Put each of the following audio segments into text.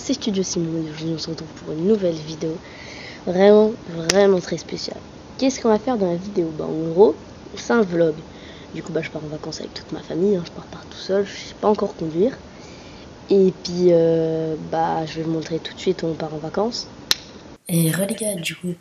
c'est Studio Simon et aujourd'hui on se retrouve pour une nouvelle vidéo vraiment très spéciale. Qu'est-ce qu'on va faire dans la vidéo? En gros, c'est un vlog. Du coup je pars en vacances avec toute ma famille, je pars pas tout seul, je sais pas encore conduire. Et puis je vais vous montrer tout de suite où on part en vacances. Et les gars, du coup,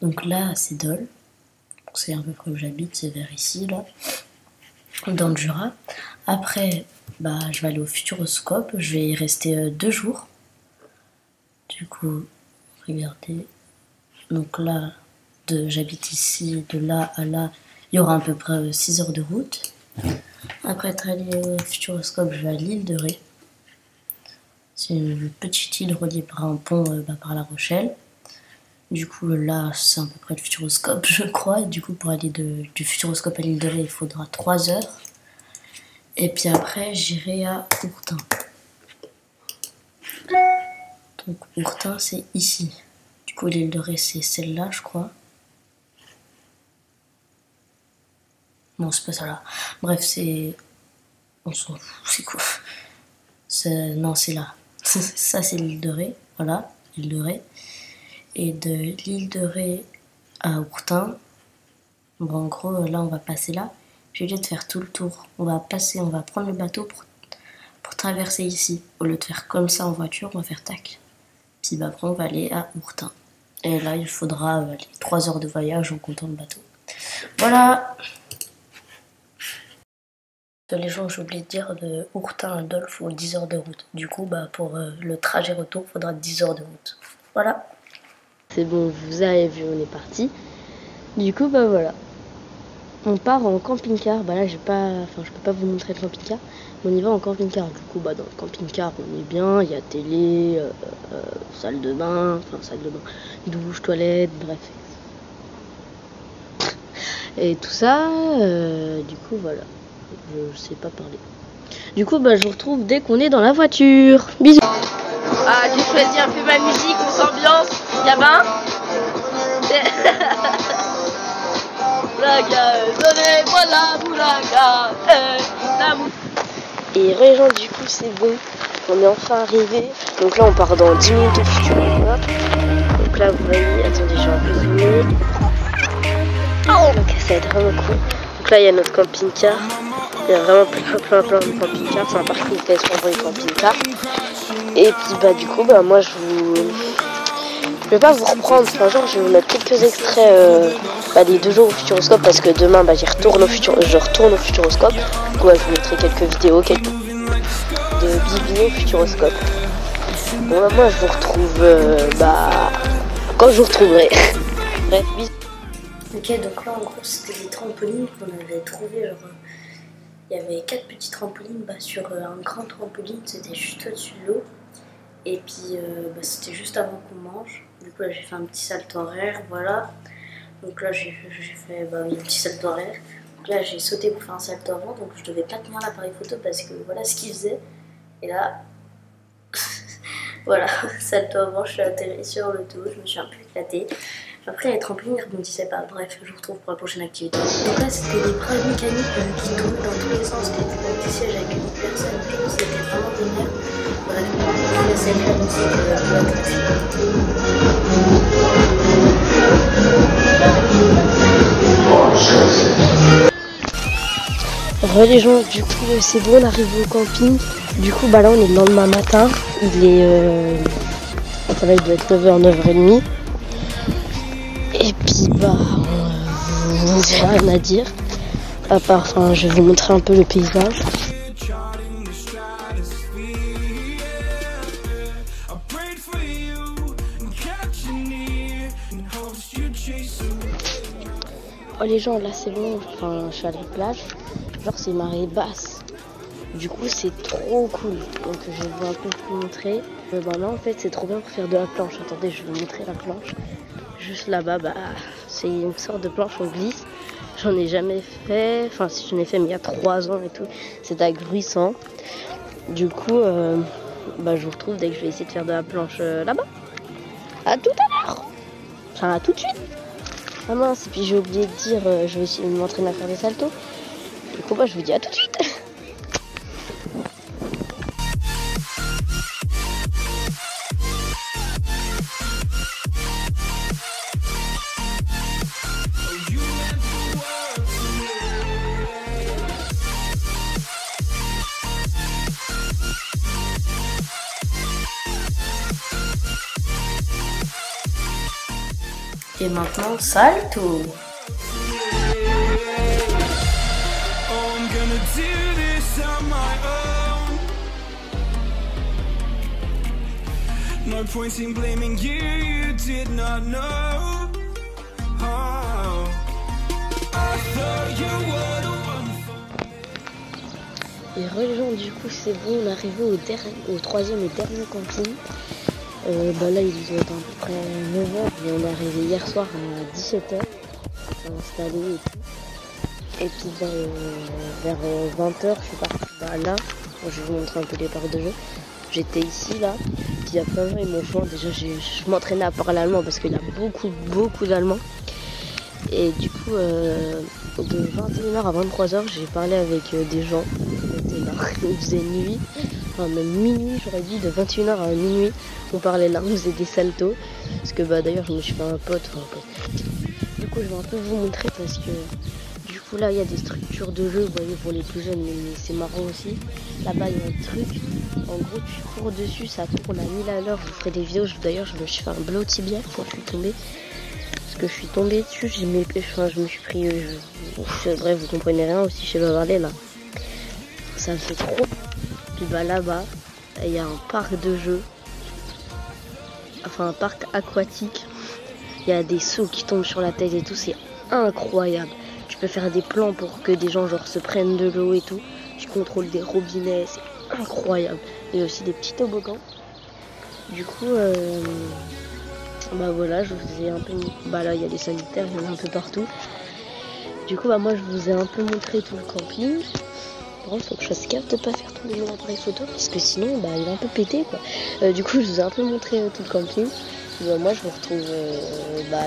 donc là c'est Dole, c'est à peu près où j'habite, c'est vers ici là, dans le Jura. Après je vais aller au Futuroscope, je vais y rester 2 jours. Du coup, regardez, donc là, j'habite ici, de là à là, il y aura à peu près 6 heures de route. Après être allé au Futuroscope, je vais à l'île de Ré. C'est une petite île reliée par un pont par La Rochelle. Du coup, là, c'est à peu près le Futuroscope, je crois. Et du coup, pour aller du Futuroscope à l'île de Ré, il faudra 3 heures. Et puis après, j'irai à Ourtin. Donc, Ourtin, c'est ici. Du coup, l'île de Ré, c'est celle-là, je crois. Non, c'est pas celle-là. Bref, c'est... On s'en fout, c'est quoi? Non, c'est là. Ça, c'est l'île de Ré. Voilà, l'île de Ré. Et de l'île de Ré à Ourtin, en gros, là, on va passer là. J'ai lieu de faire tout le tour. On va prendre le bateau pour traverser ici. Au lieu de faire comme ça en voiture, on va faire tac. Puis après, on va aller à Ourtin. Et là, il faudra 3 heures de voyage en comptant le bateau. Voilà. Les gens, j'ai oublié de dire, de Ourtin à Dole, il faut 10 heures de route. Du coup, pour le trajet retour, il faudra 10 heures de route. Voilà. C'est bon, vous avez vu, on est parti. Du coup, voilà. On part en camping-car. Là, je peux pas vous montrer le camping-car. On y va en camping-car. Du coup, dans le camping-car, on est bien. Il y a télé, salle de bain, douche, toilette, bref. Et tout ça, du coup, voilà. Je sais pas parler. Du coup, je vous retrouve dès qu'on est dans la voiture. Bisous. Ah, j'ai choisi un peu ma musique, on s'ambiance. Gabin. Donnez-moi la moulaga. Et rejoint, du coup, c'est bon. On est enfin arrivé. Donc là, on part dans 10 minutes au Futuroscope. Donc là, vous voyez, attendez, je vais un peu zoomer. Donc ça va être vraiment cool. Donc là, il y a notre camping-car. Il y a vraiment plein de camping-cars. C'est un parking place pour les camping-cars. Et puis du coup, moi je vais pas vous reprendre. Genre, je vais vous mettre quelques extraits des 2 jours au Futuroscope parce que demain, je retourne au Futuroscope. Du coup, je vous mettrai quelques vidéos, de bibi au Futuroscope. Bon, moi, je vous retrouve quand je vous retrouverai. Bref, bisous. Ok, donc là, en gros, c'était des trampolines qu'on avait trouvées. Il y avait 4 petites trampolines sur un grand trampoline, c'était juste au-dessus de l'eau. Et puis c'était juste avant qu'on mange. Du coup là j'ai fait un petit salto horaire, voilà. Donc là j'ai fait un petit salto horaire. Donc là j'ai sauté pour faire un salto avant, donc je devais pas tenir l'appareil photo parce que voilà ce qu'il faisait. Et là, voilà, salto avant, je suis atterri sur le dos, je me suis un peu éclatée. Après les trampolines ne rebondissaient pas, bref, je vous retrouve pour la prochaine activité. Donc là c'était des bras mécaniques qui tournent dans tous les sens, c'était des petits sièges avec une personne, du coup c'était vraiment génial. Bref, je vous laisse avec la musique de la classe. Les gens, du coup c'est bon, on arrive au camping. Du coup là on est le lendemain matin. Il est ça doit être 9h, 9h30. Et puis rien à dire. À part, je vais vous montrer un peu le paysage. Oh les gens, là c'est bon, je suis à la plage. Genre c'est marée basse. Du coup c'est trop cool. Donc je vais vous un peu vous montrer. Là en fait c'est trop bien pour faire de la planche. Attendez, je vais vous montrer la planche. Juste là-bas, c'est une sorte de planche, on glisse. J'en ai jamais fait. Enfin si j'en ai fait mais il y a 3 ans et tout. C'est ahurissant. Du coup je vous retrouve dès que je vais essayer de faire de la planche là-bas. À tout à l'heure. Enfin à tout de suite. Ah mince, et puis j'ai oublié de dire, je vais essayer de m'entraîner à faire des saltos. Du coup, je vous dis à tout de suite. Et maintenant, salto. No point in blaming you, you did not know. Oh, I thought you were the one for me. Et religion, du coup, c'est bon, on est arrivé au troisième et dernier camping. Là, il doit être à peu près 9h, mais on est arrivé hier soir à 17h. On s'est installé et tout. Et puis, vers 20h, je suis parti là. Je vais vous montrer un peu les parcs de jeu. J'étais ici, là. Puis il y a plein de gens, ils m'ont joint. Déjà, je m'entraînais à parler allemand parce qu'il y a beaucoup d'Allemands. Et du coup, de 21h à 23h, j'ai parlé avec des gens. Il faisait nuit, enfin même minuit, j'aurais dit, de 21h à minuit. On parlait là, on faisait des saltos. Parce que d'ailleurs, je me suis fait un pote. Du coup, je vais un peu vous montrer parce que du coup, là, il y a des structures de jeu, vous voyez, pour les plus jeunes, mais c'est marrant aussi. Là-bas, il y a un truc. En gros, tu cours dessus, ça tourne à 1000 à l'heure. Je vous ferai des vidéos. D'ailleurs, je me suis fait un bleu au tibia quand je suis tombée. Parce que je suis tombée dessus, je me suis pris. Bref, vous comprenez rien aussi, je sais pas parler là. Ça me fait trop. Puis là-bas, il y a un parc de jeux. Enfin, un parc aquatique. Il y a des sauts qui tombent sur la tête et tout, c'est incroyable. Tu peux faire des plans pour que des gens genre se prennent de l'eau et tout. Tu contrôles des robinets, c'est incroyable. Il y a aussi des petits toboggans. Du coup, voilà, je vous ai un peu... là, il y a des sanitaires, il y en a un peu partout. Du coup, moi, je vous ai un peu montré tout le camping. Bon, faut que je fasse gaffe de pas faire tomber mon appareil photo parce que sinon, il va un peu péter, quoi. Du coup, je vous ai un peu montré tout le camping. Et, moi, je vous retrouve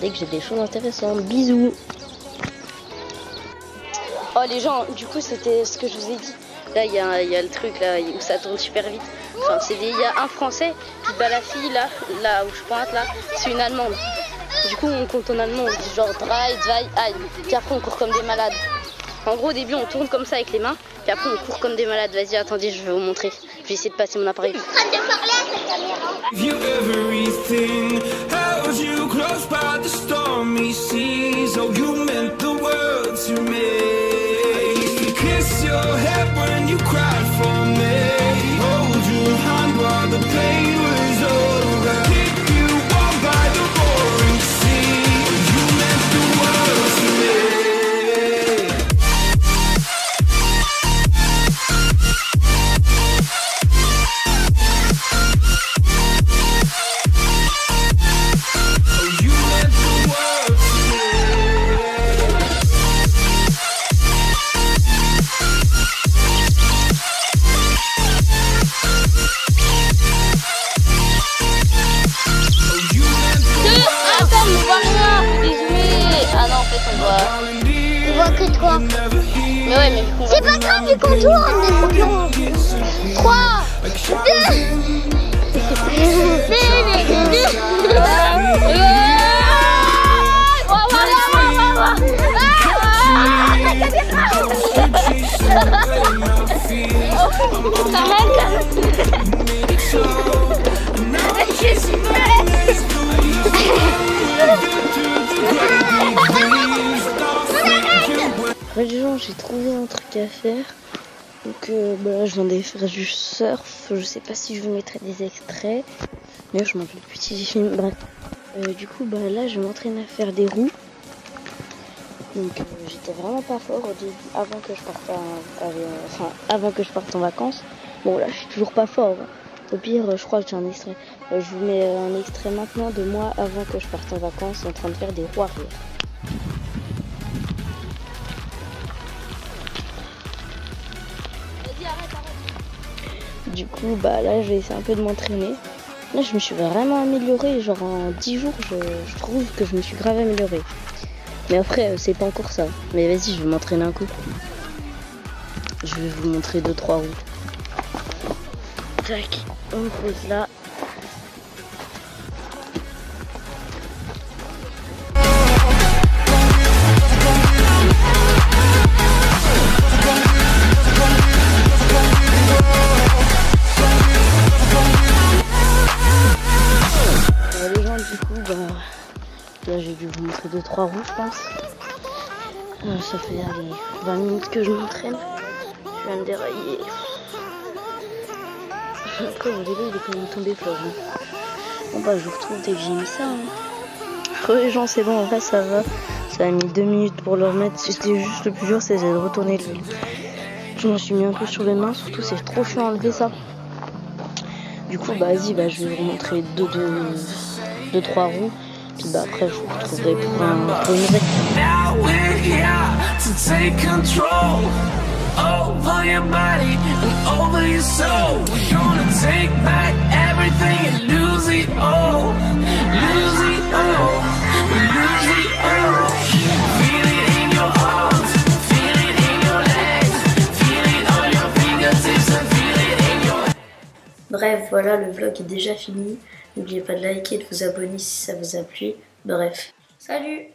dès que j'ai des choses intéressantes. Bisous. Oh, les gens, du coup, c'était ce que je vous ai dit. Là, il y a le truc là où ça tourne super vite. Enfin, il y a un Français, puis la fille là où je pointe là, c'est une Allemande. Du coup, on compte en allemand, on dit genre 3, 2, 1. Puis après, on court comme des malades. En gros, au début, on tourne comme ça avec les mains, puis après, on court comme des malades. Vas-y, attendez, je vais vous montrer. Je vais essayer de passer mon appareil. On voit que 3. Mais ouais, mais c'est pas grave, vu qu'on tourne. 3, Religion, j'ai trouvé un truc à faire. Donc là, je viens de faire du surf. Je sais pas si je vous mettrai des extraits. Mais je m'en rappelle plus si j'ai filmé. Bref. Du coup, là, je m'entraîne à faire des roues. Donc j'étais vraiment pas fort au début, avant que je parte en vacances. Bon, là, je suis toujours pas fort. Au pire, je crois que j'ai un extrait. Je vous mets un extrait maintenant de moi avant que je parte en vacances en train de faire des roues arrière. Du coup, là, je vais essayer un peu de m'entraîner. Là, je me suis vraiment améliorée. Genre, en 10 jours, je trouve que je me suis grave améliorée. Mais après, c'est pas encore ça. Mais vas-y, je vais m'entraîner un coup. Je vais vous montrer 2-3 routes. Tac, on pose là. Les gens, du coup, là, je j'ai dû vous montrer 2-3 roues, je pense. Ça fait allez, 20 minutes que je m'entraîne. Je viens de dérailler. Après, mon vélo, il est quand même tombé fort. Hein. Bon, bah, je vous retrouve dès que j'ai mis ça. Hein. Les gens, c'est bon, en vrai, ça va. Ça a mis 2 minutes pour le remettre. C'était juste le plus dur, c'est de retourner le vélo. Je me suis mis un peu sur les mains, surtout, c'est trop chiant à enlever ça. Du coup, bah, vas-y, bah, je vais vous montrer 2-3 roues. Puis bah, après, je vous retrouverai pour une nouvelle. Now we're here to take control over your body and over your soul. We're gonna take back everything and lose it all. Lose it all. Lose it all. Feel it in your arms. Feel it in your legs. Feel it on your fingertips and feel it in your... Bref, voilà, le vlog est déjà fini. N'oubliez pas de liker et de vous abonner si ça vous a plu. Bref, salut!